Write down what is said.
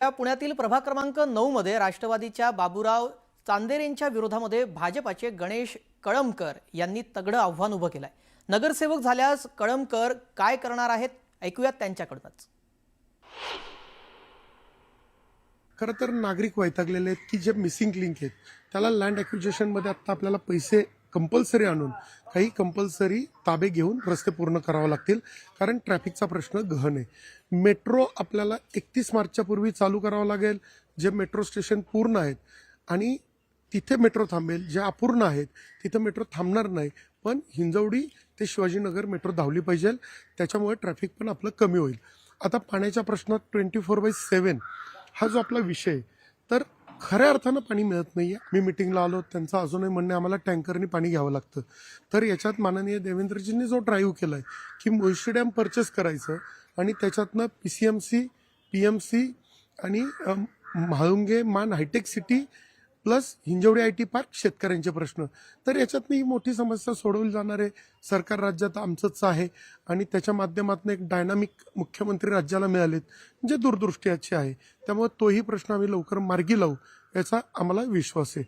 पुण्यातील प्रभाग क्रमांक 9 मध्ये राष्ट्रवादीच्या बाबूराव चांदेरेंच्या विरोधामध्ये भाजपाचे गणेश कळमकर यांनी तगडं आव्हान उभं केलंय। नगरसेवक झाल्यास कळमकर काय करणार आहेत ऐकूयात त्यांच्याकडूनच। खरं तर नागरिक वैतागलेले आहेत की जे मिसिंग लिंक आहेत त्याला लँड ॲक्विजिशन मध्ये आता आपल्याला पैसे कंपल्सरी आणून काही कंपल्सरी ताबे घेऊन रस्ते पूर्ण करावे लागतील, कारण ट्रॅफिकचा प्रश्न गहन आहे। मेट्रो आपल्याला 31 मार्चच्या पूर्वी चालू करावं लागेल, जे मेट्रो स्टेशन पूर्ण आहेत आणि तिथे मेट्रो थांबेल, जे अपूर्ण आहेत तिथे मेट्रो थांबणार नाही, पण हिंजवडी ते शिवाजीनगर मेट्रो धावली पाहिजे, त्याच्यामुळे ट्रॅफिक पण आपलं कमी होईल। आता पाण्याच्या प्रश्नात 24/7 हा जो आपला विषय, तर खऱ्या अर्थानं पाणी मिळत नाहीये। मी मिटिंगला आलो, त्यांचं अजूनही म्हणणे आम्हाला टँकरनी पाणी घ्यावं लागतं। तर याच्यात माननीय देवेंद्रजींनी जो ड्राईव्ह केलाय की मुळशी डॅम परचेस करायचं आणि त्याच्यातनं PCMC, PMC आणि Mahalunge Maan high tech city plus Hinjewadi IT park शेतकऱ्यांचे प्रश्न, तर याच्यातनं ही मोठी समस्या सोडवली जाणार आहे। सरकार राज्यात आमचंच आहे आणि त्याच्या माध्यमातून एक डायनामिक मुख्यमंत्री राज्याला मिळालेत, जे दूरदृष्टीचे आहे, त्यामुळे तोही प्रश्न आम्ही लवकर मार्गी लावू याचा आम्हाला विश्वास आहे।